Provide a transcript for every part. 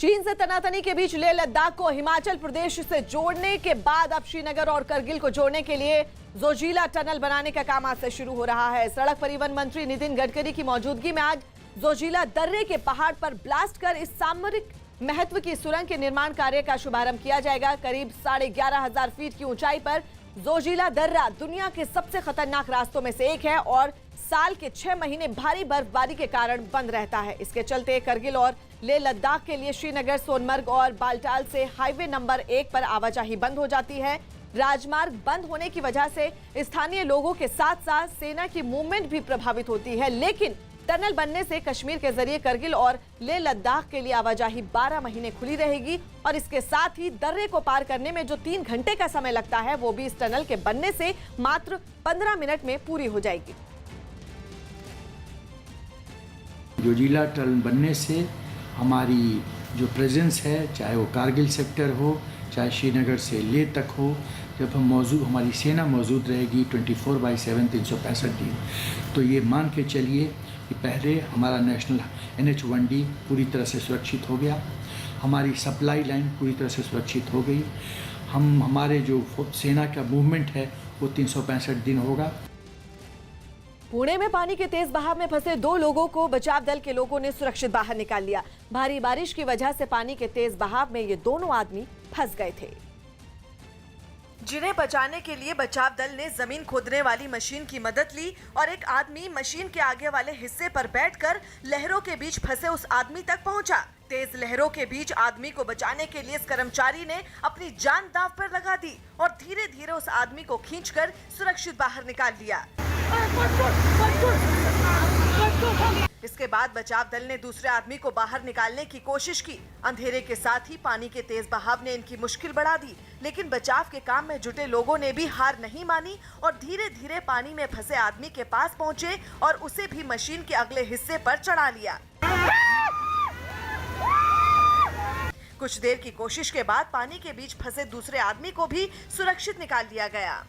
चीन से तनातनी के बीच लेह लद्दाख को हिमाचल प्रदेश से जोड़ने के बाद अब श्रीनगर और करगिल को जोड़ने के लिए जोजिला टनल बनाने का काम आज से शुरू हो रहा है। सड़क परिवहन मंत्री नितिन गडकरी की मौजूदगी में आज जोजिला दर्रे के पहाड़ पर ब्लास्ट कर इस सामरिक महत्व की सुरंग के निर्माण कार्य का शुभारंभ किया जाएगा। करीब 11,500 फीट की ऊंचाई पर जोजिला दर्रा दुनिया के सबसे खतरनाक रास्तों में से एक है और साल के 6 महीने भारी बर्फबारी के कारण बंद रहता है। इसके चलते करगिल और लेह लद्दाख के लिए श्रीनगर, सोनमर्ग और बालटाल से हाईवे नंबर 1 पर आवाजाही बंद हो जाती है। राजमार्ग बंद होने की वजह से स्थानीय लोगों के साथ साथ सेना की मूवमेंट भी प्रभावित होती है, लेकिन टनल बनने से कश्मीर के जरिए करगिल और लेह लद्दाख के लिए आवाजाही 12 महीने खुली रहेगी और इसके साथ ही दर्रे को पार करने में जो 3 घंटे का समय लगता है वो भी इस टनल के बनने से मात्र 15 मिनट में पूरी हो जाएगी। जोजिला टनल बनने से हमारी जो प्रेजेंस है, चाहे वो कारगिल सेक्टर हो, चाहे श्रीनगर से लेह तक हो, जब हम हमारी सेना मौजूद रहेगी 24/7 365 दिन, तो ये मान के चलिए कि पहले हमारा नेशनल NH1D पूरी तरह से सुरक्षित हो गया, हमारी सप्लाई लाइन पूरी तरह से सुरक्षित हो गई, हमारे जो सेना का मूवमेंट है वो 365 दिन होगा। पुणे में पानी के तेज बहाव में फंसे 2 लोगों को बचाव दल के लोगों ने सुरक्षित बाहर निकाल लिया। भारी बारिश की वजह से पानी के तेज बहाव में ये दोनों आदमी फंस गए थे, जिन्हें बचाने के लिए बचाव दल ने जमीन खोदने वाली मशीन की मदद ली और एक आदमी मशीन के आगे वाले हिस्से पर बैठकर लहरों के बीच फंसे उस आदमी तक पहुंचा। तेज लहरों के बीच आदमी को बचाने के लिए इस कर्मचारी ने अपनी जान दांव पर लगा दी और धीरे धीरे उस आदमी को खींचकर सुरक्षित बाहर निकाल लिया। इसके बाद बचाव दल ने दूसरे आदमी को बाहर निकालने की कोशिश की। अंधेरे के साथ ही पानी के तेज बहाव ने इनकी मुश्किल बढ़ा दी, लेकिन बचाव के काम में जुटे लोगों ने भी हार नहीं मानी और धीरे धीरे पानी में फंसे आदमी के पास पहुंचे और उसे भी मशीन के अगले हिस्से पर चढ़ा लिया। कुछ देर की कोशिश के बाद पानी के बीच फंसे दूसरे आदमी को भी सुरक्षित निकाल लिया गया।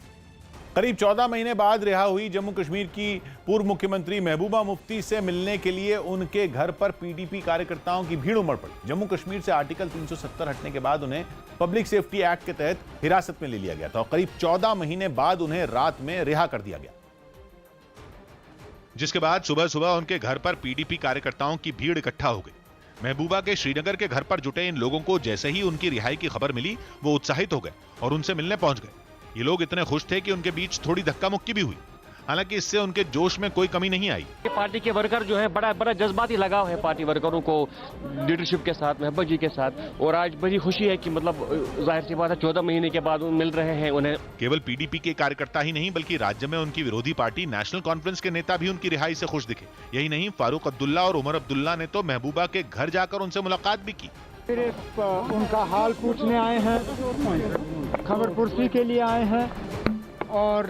करीब 14 महीने बाद रिहा हुई जम्मू कश्मीर की पूर्व मुख्यमंत्री महबूबा मुफ्ती से मिलने के लिए उनके घर पर पीडीपी कार्यकर्ताओं की भीड़ उमड़ पड़ी। जम्मू कश्मीर से आर्टिकल 370 हटने के बाद उन्हें पब्लिक सेफ्टी एक्ट के तहत हिरासत में ले लिया गया था और करीब 14 महीने बाद उन्हें रात में रिहा कर दिया गया, जिसके बाद सुबह सुबह उनके घर पर पीडीपी कार्यकर्ताओं की भीड़ इकट्ठा हो गई। महबूबा के श्रीनगर के घर पर जुटे इन लोगों को जैसे ही उनकी रिहाई की खबर मिली, वो उत्साहित हो गए और उनसे मिलने पहुंच गए। ये लोग इतने खुश थे कि उनके बीच थोड़ी धक्का मुक्की भी हुई, हालांकि इससे उनके जोश में कोई कमी नहीं आई। पार्टी के वर्कर जो है बड़ा जज्बाती लगाव है पार्टी वर्करों को लीडरशिप के साथ, महबूबा जी के साथ, और आज बड़ी खुशी है कि मतलब जाहिर सी बात है 14 महीने के बाद मिल रहे हैं उन्हें। केवल पीडीपी के कार्यकर्ता ही नहीं बल्कि राज्य में उनकी विरोधी पार्टी नेशनल कॉन्फ्रेंस के नेता भी उनकी रिहाई से खुश दिखे। यही नहीं, फारूक अब्दुल्ला और उमर अब्दुल्ला ने तो महबूबा के घर जाकर उनसे मुलाकात भी की। उनका हाल पूछने आए हैं, खबर पुर्सी के लिए आए हैं और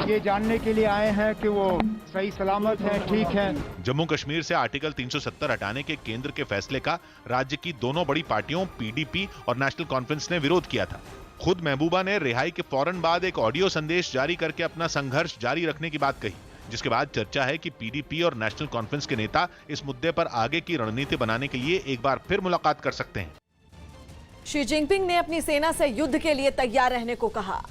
ये जानने के लिए आए हैं कि वो सही सलामत हैं, ठीक हैं। जम्मू कश्मीर से आर्टिकल 370 हटाने के केंद्र के फैसले का राज्य की दोनों बड़ी पार्टियों पीडीपी और नेशनल कॉन्फ्रेंस ने विरोध किया था। खुद महबूबा ने रिहाई के फौरन बाद एक ऑडियो संदेश जारी करके अपना संघर्ष जारी रखने की बात कही, जिसके बाद चर्चा है कि पीडीपी और नेशनल कॉन्फ्रेंस के नेता इस मुद्दे पर आगे की रणनीति बनाने के लिए एक बार फिर मुलाकात कर सकते हैं। शी जिनपिंग ने अपनी सेना से युद्ध के लिए तैयार रहने को कहा।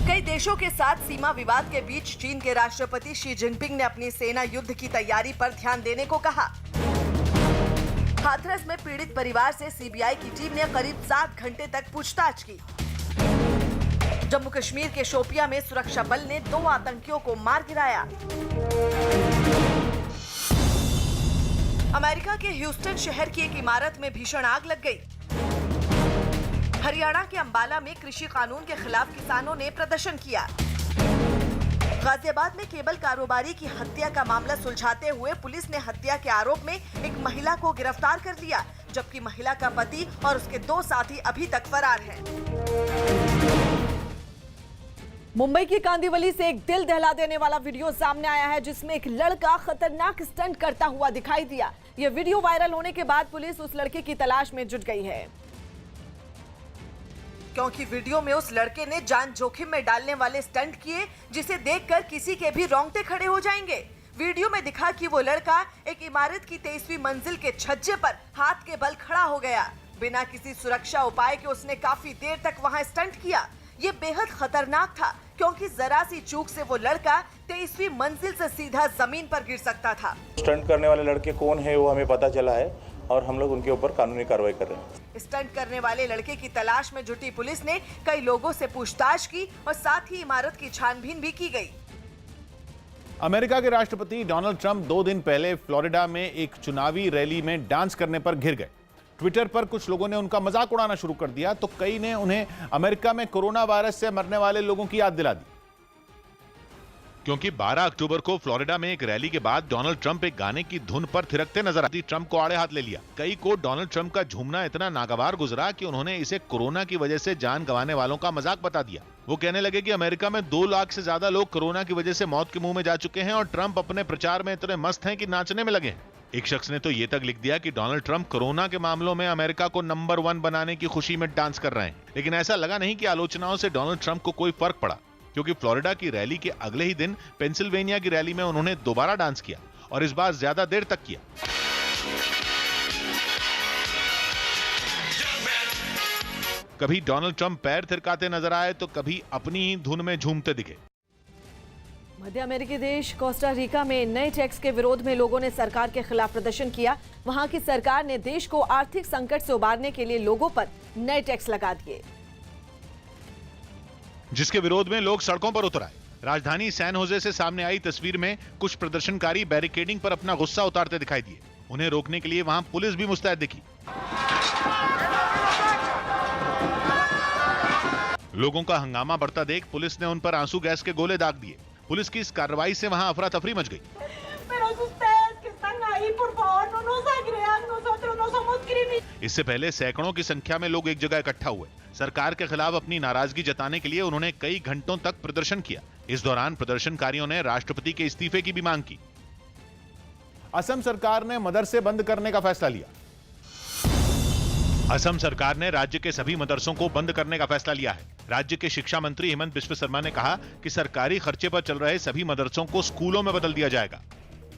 कई देशों के साथ सीमा विवाद के बीच चीन के राष्ट्रपति शी जिनपिंग ने अपनी सेना युद्ध की तैयारी पर ध्यान देने को कहा। हाथरस में पीड़ित परिवार से सीबीआई की टीम ने करीब 7 घंटे तक पूछताछ की। जम्मू कश्मीर के शोपिया में सुरक्षा बल ने 2 आतंकियों को मार गिराया। अमेरिका के ह्यूस्टन शहर की एक इमारत में भीषण आग लग गई। हरियाणा के अंबाला में कृषि कानून के खिलाफ किसानों ने प्रदर्शन किया। गाजियाबाद में केबल कारोबारी की हत्या का मामला सुलझाते हुए पुलिस ने हत्या के आरोप में एक महिला को गिरफ्तार कर लिया, जबकि महिला का पति और उसके 2 साथी अभी तक फरार हैं। मुंबई की कांदिवली से एक दिल दहला देने वाला वीडियो सामने आया है, जिसमें एक लड़का खतरनाक स्टंट करता हुआ दिखाई दिया। यह वीडियो वायरल होने के बाद पुलिस उस लड़के की तलाश में जुट गई है, क्योंकि वीडियो में उस लड़के ने जान जोखिम में डालने वाले स्टंट किए, जिसे देखकर किसी के भी रोंगटे खड़े हो जाएंगे। वीडियो में दिखा कि वो लड़का एक इमारत की 23वीं मंजिल के छज्जे पर हाथ के बल खड़ा हो गया। बिना किसी सुरक्षा उपाय के उसने काफी देर तक वहां स्टंट किया। ये बेहद खतरनाक था क्योंकि जरा सी चूक से वो लड़का 23वीं मंजिल से सीधा जमीन पर गिर सकता था। स्टंट करने वाले लड़के कौन है वो हमें पता चला है और हम लोग उनके ऊपर कानूनी कार्रवाई कर रहे हैं। स्टंट करने वाले लड़के की तलाश में जुटी पुलिस ने कई लोगों से पूछताछ की और साथ ही इमारत की छानबीन भी की गई। अमेरिका के राष्ट्रपति डोनाल्ड ट्रंप 2 दिन पहले फ्लोरिडा में एक चुनावी रैली में डांस करने पर घिर गए। ट्विटर पर कुछ लोगों ने उनका मजाक उड़ाना शुरू कर दिया तो कई ने उन्हें अमेरिका में कोरोना वायरस से मरने वाले लोगों की याद दिला दी। क्योंकि 12 अक्टूबर को फ्लोरिडा में एक रैली के बाद डोनाल्ड ट्रंप एक गाने की धुन पर थिरकते नजर आती, ट्रंप को आड़े हाथ ले लिया। कई को डोनाल्ड ट्रंप का झूमना इतना नागवार गुजरा कि उन्होंने इसे कोरोना की वजह से जान गंवाने वालों का मजाक बता दिया। वो कहने लगे कि अमेरिका में 2 लाख से ज्यादा लोग कोरोना की वजह से मौत के मुंह में जा चुके हैं और ट्रंप अपने प्रचार में इतने मस्त हैं कि नाचने में लगे हैं। एक शख्स ने तो ये तक लिख दिया कि डोनाल्ड ट्रंप कोरोना के मामलों में अमेरिका को नंबर 1 बनाने की खुशी में डांस कर रहे हैं। लेकिन ऐसा लगा नहीं कि आलोचनाओं से डोनाल्ड ट्रंप को कोई फर्क पड़ा, क्योंकि फ्लोरिडा की रैली के अगले ही दिन पेंसिल्वेनिया की रैली में उन्होंने दोबारा डांस किया और इस बार ज्यादा देर तक किया। कभी डोनाल्ड ट्रंप पैर थिरकाते नजर आए तो कभी अपनी ही धुन में झूमते दिखे। मध्य अमेरिकी देश कोस्टा रिका में नए टैक्स के विरोध में लोगों ने सरकार के खिलाफ प्रदर्शन किया। वहां की सरकार ने देश को आर्थिक संकट से उबारने के लिए लोगों पर नए टैक्स लगा दिए, जिसके विरोध में लोग सड़कों पर उतर आए। राजधानी सैन होजे से सामने आई तस्वीर में कुछ प्रदर्शनकारी बैरिकेडिंग पर अपना गुस्सा उतारते दिखाई दिए। उन्हें रोकने के लिए वहां पुलिस भी मुस्तैद दिखी। लोगों का हंगामा बढ़ता देख पुलिस ने उन पर आंसू गैस के गोले दाग दिए। पुलिस की इस कार्रवाई से वहां अफरा तफरी मच गई। इससे पहले सैकड़ों की संख्या में लोग एक जगह इकट्ठा हुए। सरकार के खिलाफ अपनी नाराजगी जताने के लिए उन्होंने कई घंटों तक प्रदर्शन किया। इस दौरान प्रदर्शनकारियों ने राष्ट्रपति के इस्तीफे की भी मांग की। असम सरकार ने मदरसे बंद करने का फैसला लिया। असम सरकार ने राज्य के सभी मदरसों को बंद करने का फैसला लिया है। राज्य के शिक्षा मंत्री हेमंत बिश्व शर्मा ने कहा कि सरकारी खर्चे पर चल रहे सभी मदरसों को स्कूलों में बदल दिया जाएगा।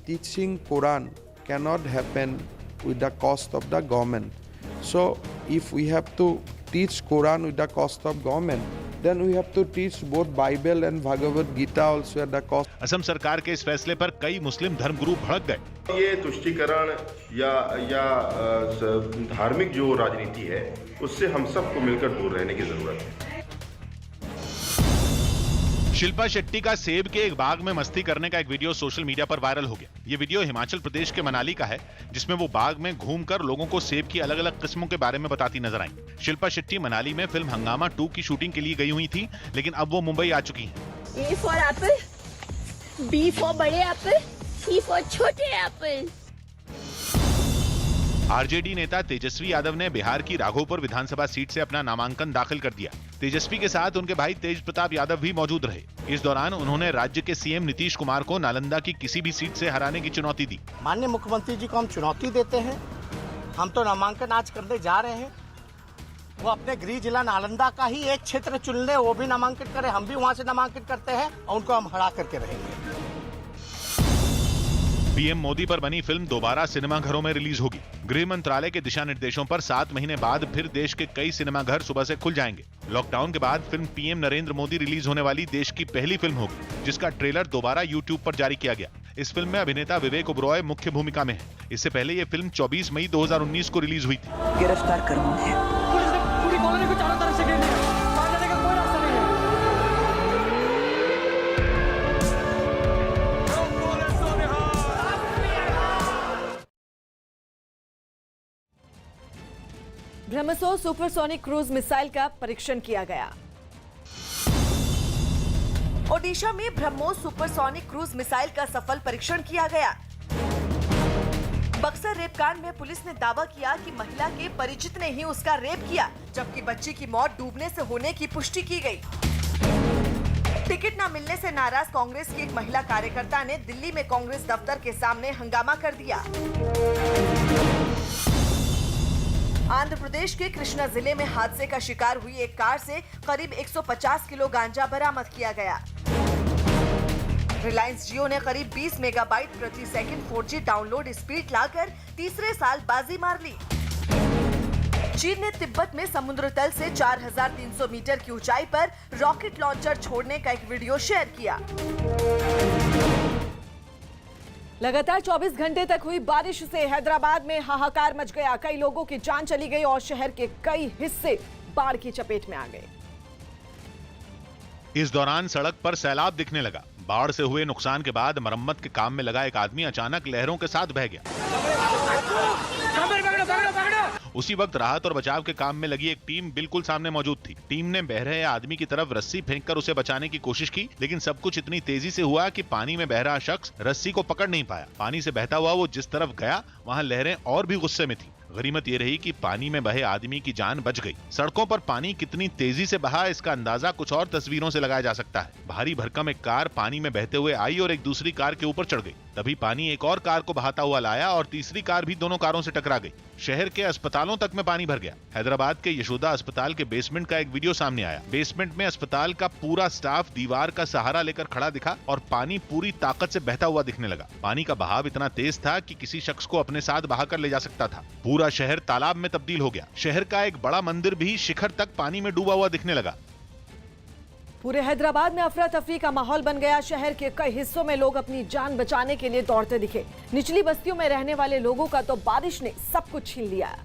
Teaching Quran cannot happen with the cost of the government. So if we have to teach Quran with the cost of government, then we have to teach both Bible and Bhagavad Gita also at the cost. Assam सरकार के इस फैसले पर कई मुस्लिम धर्मगुरु भड़क गए। ये तुष्टीकरण या धार्मिक जो राजनीति है उससे हम सबको मिलकर दूर रहने की जरूरत है। शिल्पा शेट्टी का सेब के एक बाग में मस्ती करने का एक वीडियो सोशल मीडिया पर वायरल हो गया। ये वीडियो हिमाचल प्रदेश के मनाली का है, जिसमें वो बाग में घूमकर लोगों को सेब की अलग अलग किस्मों के बारे में बताती नजर आई। शिल्पा शेट्टी मनाली में फिल्म हंगामा 2 की शूटिंग के लिए गई हुई थी, लेकिन अब वो मुंबई आ चुकी हैं। A for apple, B for बड़े एप्पल, C for छोटे एप्पल। आरजेडी नेता तेजस्वी यादव ने बिहार की राघोपुर विधानसभा सीट से अपना नामांकन दाखिल कर दिया। तेजस्वी के साथ उनके भाई तेज प्रताप यादव भी मौजूद रहे। इस दौरान उन्होंने राज्य के सीएम नीतीश कुमार को नालंदा की किसी भी सीट से हराने की चुनौती दी। माननीय मुख्यमंत्री जी को हम चुनौती देते हैं, हम तो नामांकन आज करने जा रहे हैं। वो अपने गृह जिला नालंदा का ही एक क्षेत्र चुन ले, वो भी नामांकन करे, हम भी वहाँ से नामांकन करते हैं और उनको हम हरा करके रहेंगे। पीएम मोदी पर बनी फिल्म दोबारा सिनेमाघरों में रिलीज होगी। गृह मंत्रालय के दिशा निर्देशों पर 7 महीने बाद फिर देश के कई सिनेमाघर सुबह से खुल जाएंगे। लॉकडाउन के बाद film PM Narendra Modi release होने वाली देश की पहली फिल्म होगी, जिसका ट्रेलर दोबारा यूट्यूब पर जारी किया गया। इस फिल्म में अभिनेता विवेक ओबरॉय मुख्य भूमिका में है। इससे पहले ये फिल्म 24 मई 2019 को रिलीज हुई थी। गिरफ्तार कर पूरी कॉलोनी को चारों तरफ से घेर लिया, बाहर जाने का कोई रास्ता नहीं है। ब्रह्मोस सुपरसोनिक क्रूज मिसाइल का परीक्षण किया गया। ओडिशा में ब्रह्मोस सुपरसोनिक क्रूज मिसाइल का सफल परीक्षण किया गया। बक्सर रेप कांड में पुलिस ने दावा किया कि महिला के परिचित ने ही उसका रेप किया, जबकि बच्ची की मौत डूबने से होने की पुष्टि की गई। टिकट न मिलने से नाराज कांग्रेस की एक महिला कार्यकर्ता ने दिल्ली में कांग्रेस दफ्तर के सामने हंगामा कर दिया। आंध्र प्रदेश के कृष्णा जिले में हादसे का शिकार हुई एक कार से करीब 150 किलो गांजा बरामद किया गया। रिलायंस जियो ने करीब 20 मेगाबाइट प्रति सेकंड 4G डाउनलोड स्पीड लाकर तीसरे साल बाजी मार ली। चीन ने तिब्बत में समुद्र तल से 4,300 मीटर की ऊंचाई पर रॉकेट लॉन्चर छोड़ने का एक वीडियो शेयर किया। लगातार 24 घंटे तक हुई बारिश से हैदराबाद में हाहाकार मच गया। कई लोगों की जान चली गई और शहर के कई हिस्से बाढ़ की चपेट में आ गए। इस दौरान सड़क पर सैलाब दिखने लगा। बाढ़ से हुए नुकसान के बाद मरम्मत के काम में लगा एक आदमी अचानक लहरों के साथ बह गया। उसी वक्त राहत और बचाव के काम में लगी एक टीम बिल्कुल सामने मौजूद थी। टीम ने बह रहे आदमी की तरफ रस्सी फेंककर उसे बचाने की कोशिश की, लेकिन सब कुछ इतनी तेजी से हुआ कि पानी में बह रहा शख्स रस्सी को पकड़ नहीं पाया। पानी से बहता हुआ वो जिस तरफ गया वहां लहरें और भी गुस्से में थी। गनीमत ये रही कि पानी में बहे आदमी की जान बच गई। सड़कों पर पानी कितनी तेजी से बहा इसका अंदाजा कुछ और तस्वीरों से लगाया जा सकता है। भारी भरकम एक कार पानी में बहते हुए आई और एक दूसरी कार के ऊपर चढ़ गई। तभी पानी एक और कार को बहाता हुआ लाया और तीसरी कार भी दोनों कारों से टकरा गई। शहर के अस्पतालों तक में पानी भर गया। हैदराबाद के यशोदा अस्पताल के बेसमेंट का एक वीडियो सामने आया। बेसमेंट में अस्पताल का पूरा स्टाफ दीवार का सहारा लेकर खड़ा दिखा और पानी पूरी ताकत से बहता हुआ दिखने लगा। पानी का बहाव इतना तेज था कि किसी शख्स को अपने साथ बहाकर ले जा सकता था। पूरा शहर तालाब में तब्दील हो गया। शहर का एक बड़ा मंदिर भी शिखर तक पानी में डूबा हुआ दिखने लगा। पूरे हैदराबाद में अफरा तफरी का माहौल बन गया। शहर के कई हिस्सों में लोग अपनी जान बचाने के लिए दौड़ते दिखे। निचली बस्तियों में रहने वाले लोगों का तो बारिश ने सब कुछ छीन लिया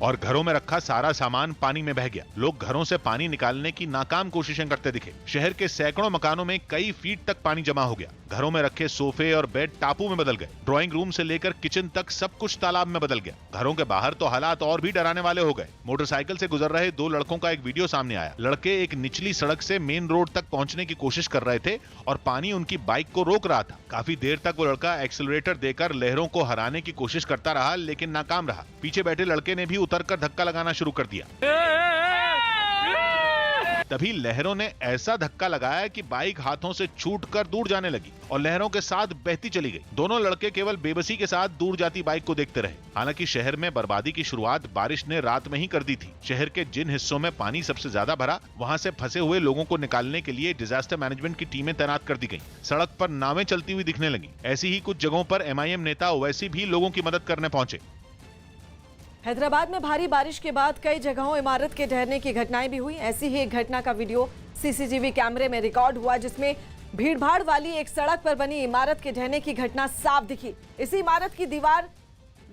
और घरों में रखा सारा सामान पानी में बह गया। लोग घरों से पानी निकालने की नाकाम कोशिशें करते दिखे। शहर के सैकड़ों मकानों में कई फीट तक पानी जमा हो गया। घरों में रखे सोफे और बेड टापू में बदल गए। ड्राइंग रूम से लेकर किचन तक सब कुछ तालाब में बदल गया। घरों के बाहर तो हालात और भी डराने वाले हो गए। मोटरसाइकिल से गुजर रहे दो लड़कों का एक वीडियो सामने आया। लड़के एक निचली सड़क से मेन रोड तक पहुंचने की कोशिश कर रहे थे और पानी उनकी बाइक को रोक रहा था। काफी देर तक वो लड़का एक्सीलरेटर देकर लहरों को हराने की कोशिश करता रहा, लेकिन नाकाम रहा। पीछे बैठे लड़के ने भी उतरकर धक्का लगाना शुरू कर दिया। तभी लहरों ने ऐसा धक्का लगाया कि बाइक हाथों से छूटकर दूर जाने लगी और लहरों के साथ बहती चली गई। दोनों लड़के केवल बेबसी के साथ दूर जाती बाइक को देखते रहे। हालांकि शहर में बर्बादी की शुरुआत बारिश ने रात में ही कर दी थी। शहर के जिन हिस्सों में पानी सबसे ज्यादा भरा, वहां से फंसे हुए लोगों को निकालने के लिए डिजास्टर मैनेजमेंट की टीमें तैनात कर दी गई। सड़क पर नावें चलती हुई दिखने लगी। ऐसी ही कुछ जगहों पर MIM नेता ओवैसी भी लोगों की मदद करने पहुंचे। हैदराबाद में भारी बारिश के बाद कई जगहों इमारत के ढहने की घटनाएं भी हुई। ऐसी ही एक घटना का वीडियो CCTV कैमरे में रिकॉर्ड हुआ, जिसमें भीड़भाड़ वाली एक सड़क पर बनी इमारत के ढहने की घटना साफ दिखी। इसी इमारत की दीवार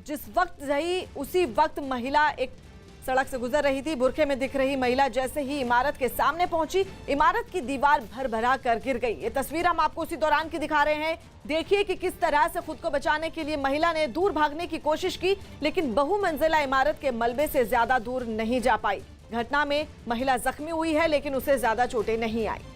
जिस वक्त रही उसी वक्त महिला एक सड़क से गुजर रही थी। बुरखे में दिख रही महिला जैसे ही इमारत के सामने पहुंची, इमारत की दीवार भर-भरा कर गिर गई। ये तस्वीर हम आपको उसी दौरान की दिखा रहे हैं। देखिए कि किस तरह से खुद को बचाने के लिए महिला ने दूर भागने की कोशिश की, लेकिन बहुमंजिला इमारत के मलबे से ज्यादा दूर नहीं जा पाई। घटना में महिला जख्मी हुई है, लेकिन उसे ज्यादा चोटें नहीं आई।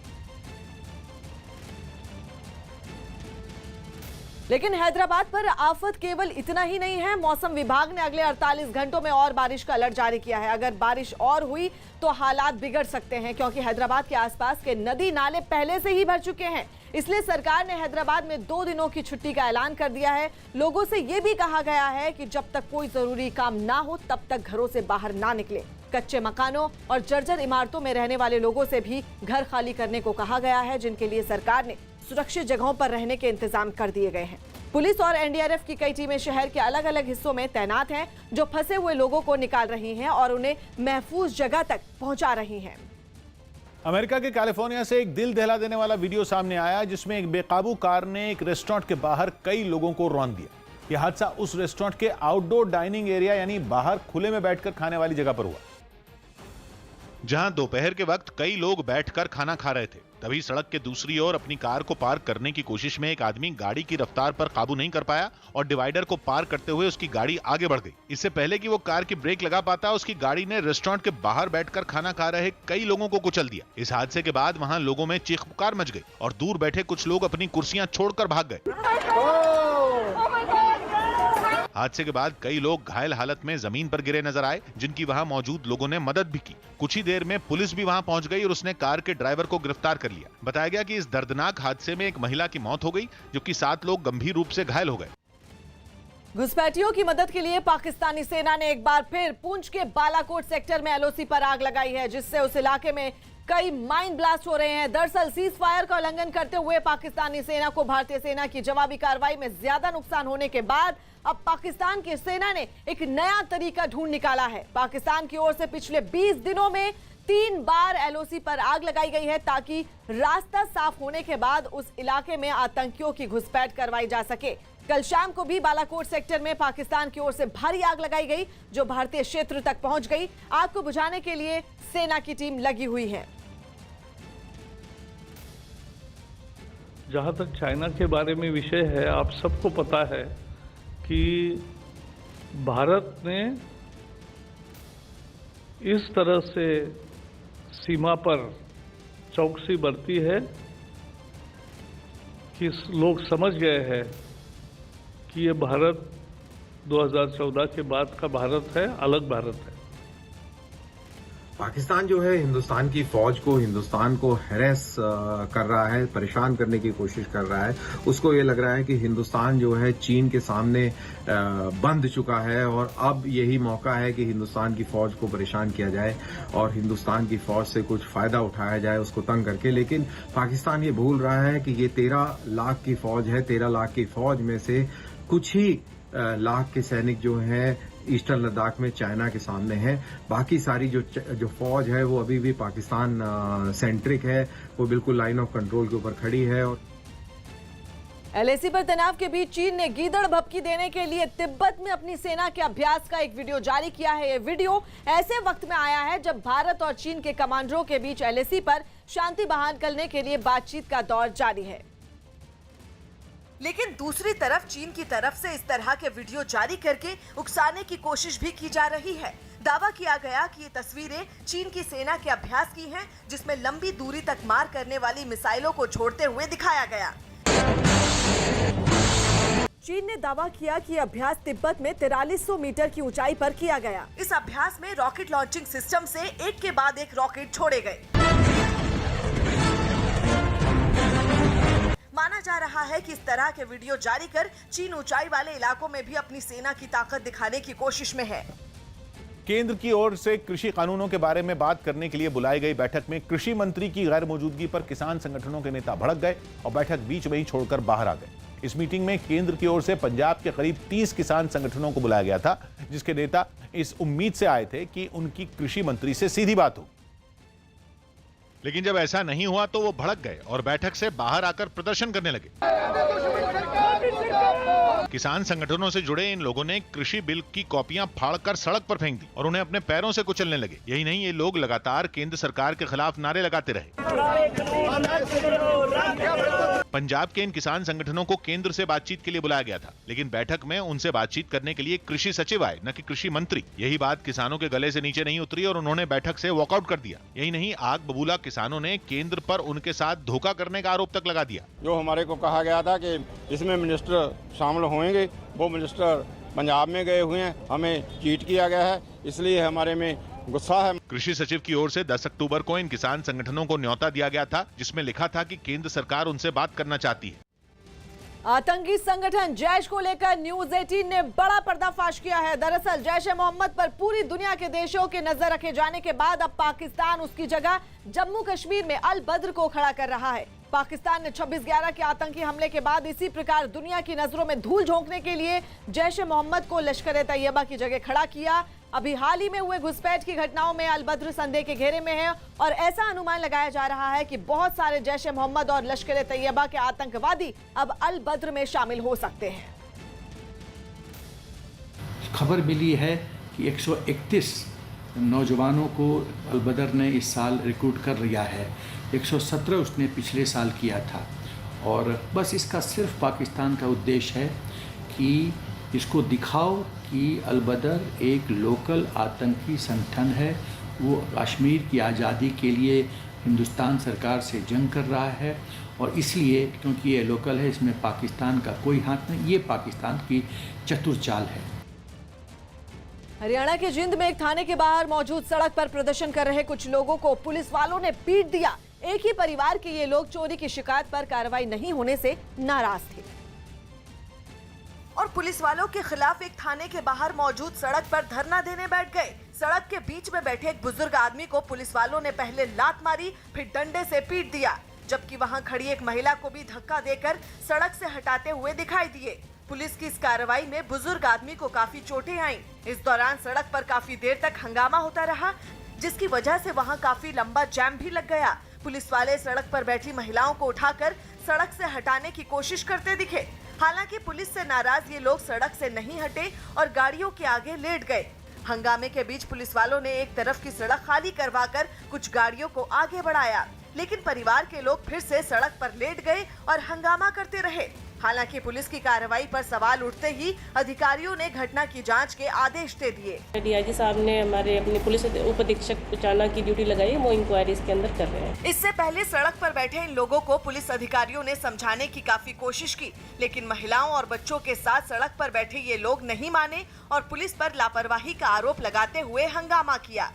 लेकिन हैदराबाद पर आफत केवल इतना ही नहीं है। मौसम विभाग ने अगले 48 घंटों में और बारिश का अलर्ट जारी किया है। अगर बारिश और हुई तो हालात बिगड़ सकते हैं, क्योंकि हैदराबाद के आसपास के नदी नाले पहले से ही भर चुके हैं। इसलिए सरकार ने हैदराबाद में 2 दिनों की छुट्टी का ऐलान कर दिया है। लोगों से ये भी कहा गया है कि जब तक कोई जरूरी काम ना हो तब तक घरों से बाहर ना निकले। कच्चे मकानों और जर्जर इमारतों में रहने वाले लोगों से भी घर खाली करने को कहा गया है, जिनके लिए सरकार ने सुरक्षित जगहों पर रहने के इंतजाम कर दिए गए हैं। पुलिस और NDRF की कई टीमें शहर के अलग अलग हिस्सों में तैनात हैं, जो फंसे हुए लोगों को निकाल रही हैं और उन्हें महफूज जगह तक पहुंचा रही हैं। अमेरिका के कैलिफोर्निया से एक दिल दहला देने वाला वीडियो सामने आया, जिसमें एक बेकाबू कार ने एक रेस्टोरेंट के बाहर कई लोगों को रौंद दिया। यह हादसा उस रेस्टोरेंट के आउटडोर डाइनिंग एरिया यानी बाहर खुले में बैठकर खाने वाली जगह पर हुआ, जहां दोपहर के वक्त कई लोग बैठकर खाना खा रहे थे। तभी सड़क के दूसरी ओर अपनी कार को पार्क करने की कोशिश में एक आदमी गाड़ी की रफ्तार पर काबू नहीं कर पाया और डिवाइडर को पार करते हुए उसकी गाड़ी आगे बढ़ गई। इससे पहले कि वो कार की ब्रेक लगा पाता, उसकी गाड़ी ने रेस्टोरेंट के बाहर बैठकर खाना खा रहे कई लोगों को कुचल दिया। इस हादसे के बाद वहां लोगों में चीख पुकार मच गई और दूर बैठे कुछ लोग अपनी कुर्सियां छोड़कर भाग गए। हादसे के बाद कई लोग घायल हालत में जमीन पर गिरे नजर आए, जिनकी वहां मौजूद लोगों ने मदद भी की। कुछ ही देर में पुलिस भी वहां पहुंच गई और उसने कार के ड्राइवर को गिरफ्तार कर लिया। बताया गया कि इस दर्दनाक हादसे में एक महिला की मौत हो गई, जबकि 7 लोग गंभीर रूप से घायल हो गए। घुसपैठियों की मदद के लिए पाकिस्तानी सेना ने एक बार फिर पुंछ के बालाकोट सेक्टर में LOC पर आग लगाई है, जिससे उस इलाके में कई माइन ब्लास्ट हो रहे हैं। दरअसल सीज फायर का उल्लंघन करते हुए पाकिस्तानी सेना को भारतीय सेना की जवाबी कार्रवाई में ज्यादा नुकसान होने के बाद अब पाकिस्तान की सेना ने एक नया तरीका ढूंढ निकाला है। पाकिस्तान की ओर से पिछले 20 दिनों में 3 बार एलओसी पर आग लगाई गई है ताकि रास्ता साफ होने के बाद उस इलाके में आतंकियों की घुसपैठ करवाई जा सके। कल शाम को भी बालाकोट सेक्टर में पाकिस्तान की ओर से भारी आग लगाई गई जो भारतीय क्षेत्र तक पहुंच गई। आग को बुझाने के लिए सेना की टीम लगी हुई है। जहाँ तक चाइना के बारे में विषय है, आप सबको पता है कि भारत ने इस तरह से सीमा पर चौकसी बरती है कि लोग समझ गए हैं कि ये भारत 2014 के बाद का भारत है, अलग भारत है। पाकिस्तान जो है हिंदुस्तान की फौज को, हिंदुस्तान को हैरेस कर रहा है, परेशान करने की कोशिश कर रहा है। उसको ये लग रहा है कि हिंदुस्तान जो है चीन के सामने बंध चुका है और अब यही मौका है कि हिंदुस्तान की फौज को परेशान किया जाए और हिंदुस्तान की फौज से कुछ फायदा उठाया जाए उसको तंग करके। लेकिन पाकिस्तान ये भूल रहा है कि ये 13 लाख की फौज है। 13 लाख की फौज में से कुछ ही लाख के सैनिक जो हैं ईस्टर्न लद्दाख में चाइना के सामने है। बाकी सारी जो फौज है वो अभी भी पाकिस्तान सेंट्रिक है, वो बिल्कुल लाइन ऑफ कंट्रोल के ऊपर खड़ी है। और एलएसी पर तनाव के बीच चीन ने गीदड़ भभकी देने के लिए तिब्बत में अपनी सेना के अभ्यास का एक वीडियो जारी किया है। ये वीडियो ऐसे वक्त में आया है जब भारत और चीन के कमांडरों के बीच एलएसी पर शांति बहाल करने के लिए बातचीत का दौर जारी है। लेकिन दूसरी तरफ चीन की तरफ से इस तरह के वीडियो जारी करके उकसाने की कोशिश भी की जा रही है। दावा किया गया कि ये तस्वीरें चीन की सेना के अभ्यास की हैं, जिसमें लंबी दूरी तक मार करने वाली मिसाइलों को छोड़ते हुए दिखाया गया। चीन ने दावा किया कि अभ्यास तिब्बत में 4300 मीटर की ऊंचाई पर किया गया। इस अभ्यास में रॉकेट लॉन्चिंग सिस्टम से एक के बाद एक रॉकेट छोड़े गए। माना जा रहा है कि इस तरह के वीडियो जारी कर चीन ऊंचाई वाले इलाकों में भी अपनी सेना की ताकत दिखाने की कोशिश में है। केंद्र की ओर से कृषि कानूनों के बारे में बात करने के लिए बुलाई गई बैठक में कृषि मंत्री की गैर मौजूदगी पर किसान संगठनों के नेता भड़क गए और बैठक बीच में ही छोड़कर बाहर आ गए। इस मीटिंग में केंद्र की ओर से पंजाब के करीब 30 किसान संगठनों को बुलाया गया था, जिसके नेता इस उम्मीद से आए थे कि उनकी कृषि मंत्री से सीधी बात हो। लेकिन जब ऐसा नहीं हुआ तो वो भड़क गए और बैठक से बाहर आकर प्रदर्शन करने लगे। किसान संगठनों से जुड़े इन लोगों ने कृषि बिल की कॉपियां फाड़कर सड़क पर फेंक दी और उन्हें अपने पैरों से कुचलने लगे। यही नहीं, ये लोग लगातार केंद्र सरकार के खिलाफ नारे लगाते रहे। पंजाब के इन किसान संगठनों को केंद्र से बातचीत के लिए बुलाया गया था, लेकिन बैठक में उनसे बातचीत करने के लिए कृषि सचिव आए, न कि कृषि मंत्री। यही बात किसानों के गले से नीचे नहीं उतरी और उन्होंने बैठक से वॉकआउट कर दिया। यही नहीं, आग बबूला किसानों ने केंद्र पर उनके साथ धोखा करने का आरोप तक लगा दिया। जो हमारे को कहा गया था कि इसमें मिनिस्टर शामिल होंगे, वो मिनिस्टर पंजाब में गए हुए हैं, हमें चीट किया गया है, इसलिए हमारे में गुस्सा है। कृषि सचिव की ओर से 10 अक्टूबर को इन किसान संगठनों को न्योता दिया गया था, जिसमें लिखा था कि केंद्र सरकार उनसे बात करना चाहती है। आतंकी संगठन जैश को लेकर न्यूज 18 ने बड़ा पर्दाफाश किया है। दरअसल जैश ए मोहम्मद पर पूरी दुनिया के देशों के नजर रखे जाने के बाद अब पाकिस्तान उसकी जगह जम्मू कश्मीर में अल बद्र को खड़ा कर रहा है। पाकिस्तान ने 26/11 के आतंकी हमले के बाद इसी प्रकार दुनिया की नजरों में धूल झोंकने के लिए जैश ए मोहम्मद को लश्कर ए तैयबा की जगह खड़ा किया। अभी हाल ही में हुए घुसपैठ की घटनाओं में अल बद्र संदेह के घेरे में है और ऐसा अनुमान लगाया जा रहा है कि बहुत सारे जैश ए मोहम्मद और लश्कर ए तैयबा के आतंकवादी अब अल बद्र में शामिल हो सकते हैं। खबर मिली है कि 131 नौजवानों को अल बद्र ने इस साल रिक्रूट कर लिया है। 117 उसने पिछले साल किया था और बस इसका सिर्फ पाकिस्तान का उद्देश्य है कि इसको दिखाओ कि अल बद्र एक लोकल आतंकी संगठन है। वो कश्मीर की आज़ादी के लिए हिंदुस्तान सरकार से जंग कर रहा है और इसलिए क्योंकि ये लोकल है, इसमें पाकिस्तान का कोई हाथ नहीं। ये पाकिस्तान की चतुर चाल है। हरियाणा के जिंद में एक थाने के बाहर मौजूद सड़क पर प्रदर्शन कर रहे कुछ लोगों को पुलिस वालों ने पीट दिया। एक ही परिवार के ये लोग चोरी की शिकायत पर कार्रवाई नहीं होने से नाराज थे। और पुलिस वालों के खिलाफ एक थाने के बाहर मौजूद सड़क पर धरना देने बैठ गए। सड़क के बीच में बैठे एक बुजुर्ग आदमी को पुलिस वालों ने पहले लात मारी, फिर डंडे से पीट दिया, जबकि वहां खड़ी एक महिला को भी धक्का देकर सड़क से हटाते हुए दिखाई दिए। पुलिस की इस कार्रवाई में बुजुर्ग आदमी को काफी चोटें आईं। इस दौरान सड़क पर काफी देर तक हंगामा होता रहा, जिसकी वजह से वहां काफी लंबा जाम भी लग गया। पुलिस वाले सड़क पर बैठी महिलाओं को उठाकर सड़क से हटाने की कोशिश करते दिखे। हालांकि पुलिस से नाराज ये लोग सड़क से नहीं हटे और गाड़ियों के आगे लेट गए। हंगामे के बीच पुलिस वालों ने एक तरफ की सड़क खाली करवाकर कुछ गाड़ियों को आगे बढ़ाया, लेकिन परिवार के लोग फिर से सड़क पर लेट गए और हंगामा करते रहे। हालांकि पुलिस की कार्रवाई पर सवाल उठते ही अधिकारियों ने घटना की जांच के आदेश दे दिए। डीआईजी साहब ने हमारे अपने पुलिस उप अधीक्षक चाना की ड्यूटी लगाई, वो इंक्वायरी इसके अंदर कर रहे हैं। इससे पहले सड़क पर बैठे इन लोगों को पुलिस अधिकारियों ने समझाने की काफी कोशिश की, लेकिन महिलाओं और बच्चों के साथ सड़क पर बैठे ये लोग नहीं माने और पुलिस पर लापरवाही का आरोप लगाते हुए हंगामा किया।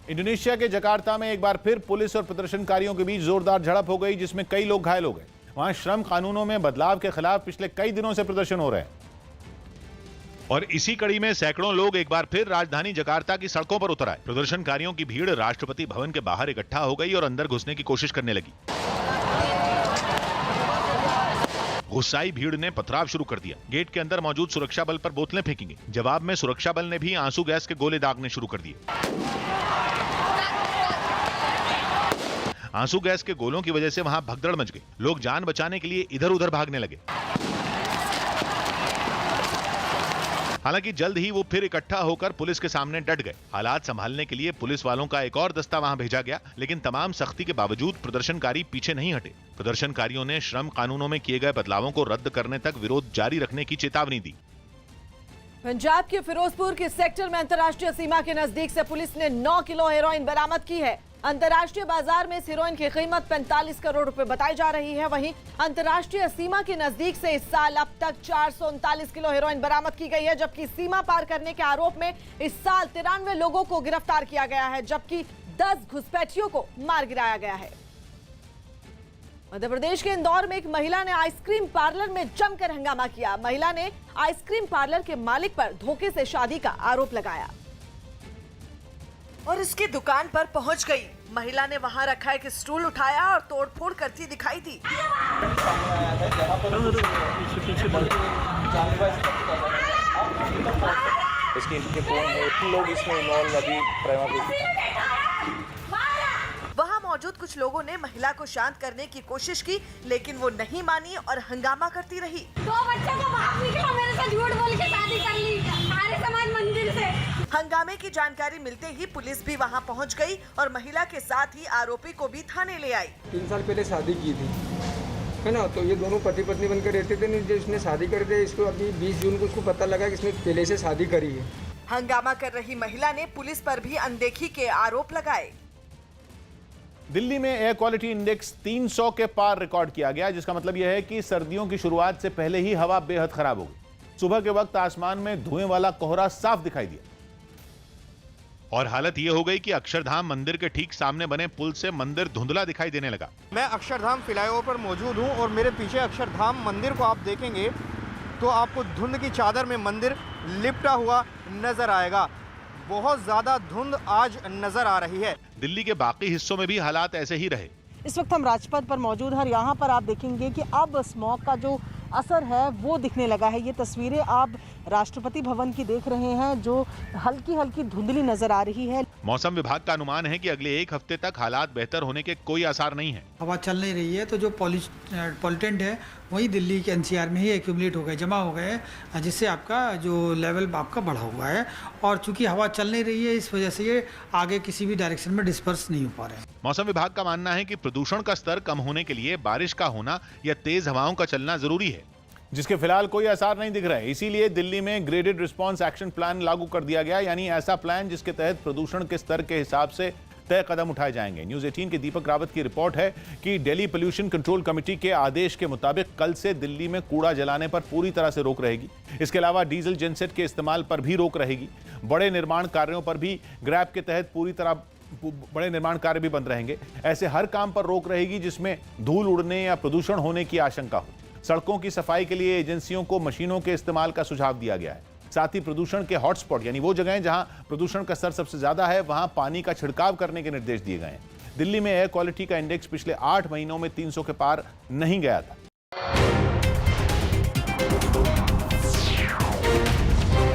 इंडोनेशिया के जकार्ता में एक बार फिर पुलिस और प्रदर्शनकारियों के बीच जोरदार झड़प हो गई, जिसमें कई लोग घायल हो गए। वहां श्रम कानूनों में बदलाव के खिलाफ पिछले कई दिनों से प्रदर्शन हो रहे हैं। और इसी कड़ी में सैकड़ों लोग एक बार फिर राजधानी जकार्ता की सड़कों पर उतर आए। प्रदर्शनकारियों की भीड़ राष्ट्रपति भवन के बाहर इकट्ठा हो गई और अंदर घुसने की कोशिश करने लगी। गुस्साई भीड़ ने पथराव शुरू कर दिया। गेट के अंदर मौजूद सुरक्षा बल पर बोतलें फेंकी गई। जवाब में सुरक्षा बल ने भी आंसू गैस के गोले दागने शुरू कर दिए। आंसू गैस के गोलों की वजह से वहां भगदड़ मच गई। लोग जान बचाने के लिए इधर उधर भागने लगे। हालांकि जल्द ही वो फिर इकट्ठा होकर पुलिस के सामने डट गए। हालात संभालने के लिए पुलिस वालों का एक और दस्ता वहां भेजा गया, लेकिन तमाम सख्ती के बावजूद प्रदर्शनकारी पीछे नहीं हटे। प्रदर्शनकारियों ने श्रम कानूनों में किए गए बदलावों को रद्द करने तक विरोध जारी रखने की चेतावनी दी। पंजाब के फिरोजपुर के सेक्टर में अंतर्राष्ट्रीय सीमा के नजदीक से पुलिस ने 9 किलो हेरोइन बरामद की है। अंतर्राष्ट्रीय बाजार में इस हेरोइन की कीमत 45 करोड़ रुपए बताई जा रही है। वहीं अंतर्राष्ट्रीय सीमा के नजदीक से इस साल अब तक 439 किलो हेरोइन बरामद की गई है, जबकि सीमा पार करने के आरोप में इस साल 93 लोगों को गिरफ्तार किया गया है, जबकि 10 घुसपैठियों को मार गिराया गया है। मध्य प्रदेश के इंदौर में एक महिला ने आइसक्रीम पार्लर में जमकर हंगामा किया। महिला ने आइसक्रीम पार्लर के मालिक पर धोखे से शादी का आरोप लगाया और इसकी दुकान पर पहुंच गई। महिला ने वहां रखा एक स्टूल उठाया और तोड़फोड़ करती दिखाई दी। लोग इसमें इन्वॉल्व अभी वहां मौजूद कुछ लोगों ने महिला को शांत करने की कोशिश की, लेकिन वो नहीं मानी और हंगामा करती रही। 2 बच्चों को बाप निकला, मेरे से झूठ बोल के शादी कर ली आर्य समाज मंदिर से। हंगामे की जानकारी मिलते ही पुलिस भी वहां पहुंच गई और महिला के साथ ही आरोपी को भी थाने ले आई। 3 साल पहले शादी की थी, है ना, तो ये दोनों पति पत्नी बनकर रहते थे। जो इसने शादी कर दी, इसको अभी 20 जून को उसको पता लगा कि इसने पहले से शादी करी है। हंगामा कर रही महिला ने पुलिस पर भी अनदेखी के आरोप लगाए। दिल्ली में एयर क्वालिटी इंडेक्स 300 के पार रिकॉर्ड किया गया, जिसका मतलब यह है कि सर्दियों की शुरुआत से पहले ही हवा बेहद खराब हो गई। सुबह के वक्त आसमान में धुएं वाला कोहरा साफ दिखाई दिया और हालत यह हो गई कि अक्षरधाम मंदिर के ठीक सामने बने पुल से मंदिर धुंधला दिखाई देने लगा। मैं अक्षरधाम फ्लाईओवर पर मौजूद हूं और मेरे पीछे अक्षरधाम मंदिर को आप देखेंगे तो आपको धुंध की चादर में मंदिर लिपटा हुआ नजर आएगा। बहुत ज्यादा धुंध आज नजर आ रही है। दिल्ली के बाकी हिस्सों में भी हालात ऐसे ही रहे। इस वक्त हम राजपथ पर मौजूद हैं और यहाँ पर आप देखेंगे कि अब स्मॉग का जो असर है वो दिखने लगा है। ये तस्वीरें आप राष्ट्रपति भवन की देख रहे हैं, जो हल्की हल्की धुंधली नजर आ रही है। मौसम विभाग का अनुमान है कि अगले 1 हफ्ते तक हालात बेहतर होने के कोई आसार नहीं है। हवा चल नहीं रही है, तो जो पॉल्यूटेंट है वही दिल्ली के एनसीआर में ही एक्यूमुलेट हो गए, जमा हो गए, जिससे आपका जो लेवल आपका बढ़ा हुआ है। और चूंकि हवा चल नहीं रही है, इस वजह से ये आगे किसी भी डायरेक्शन में डिस्पर्स नहीं हो पा रहे हैं। मौसम विभाग का मानना है कि प्रदूषण का स्तर कम होने के लिए बारिश का होना या तेज हवाओं का चलना जरूरी है, जिसके फिलहाल कोई आसार नहीं दिख रहे। इसीलिए दिल्ली में ग्रेडेड रिस्पांस एक्शन प्लान लागू कर दिया गया, यानी ऐसा प्लान जिसके तहत प्रदूषण के स्तर के हिसाब से तय कदम उठाए जाएंगे। न्यूज़ 18 के दीपक रावत की रिपोर्ट है कि दिल्ली पोल्यूशन कंट्रोल कमेटी के आदेश के मुताबिक कल से दिल्ली में कूड़ा जलाने पर पूरी तरह से रोक रहेगी। इसके अलावा डीजल जेनसेट के इस्तेमाल पर भी रोक रहेगी। बड़े निर्माण कार्यों पर भी ग्रैब के तहत पूरी तरह बड़े निर्माण कार्य भी बंद रहेंगे। ऐसे हर काम पर रोक रहेगी जिसमें धूल उड़ने या प्रदूषण होने की आशंका हो। सड़कों की सफाई के लिए एजेंसियों को मशीनों के इस्तेमाल का सुझाव दिया गया है। साथ ही प्रदूषण के हॉटस्पॉट यानी वो जगहें जहां प्रदूषण का स्तर सबसे ज्यादा है वहां पानी का छिड़काव करने के निर्देश दिए गए हैं। दिल्ली में एयर क्वालिटी का इंडेक्स पिछले 8 महीनों में 300 के पार नहीं गया था।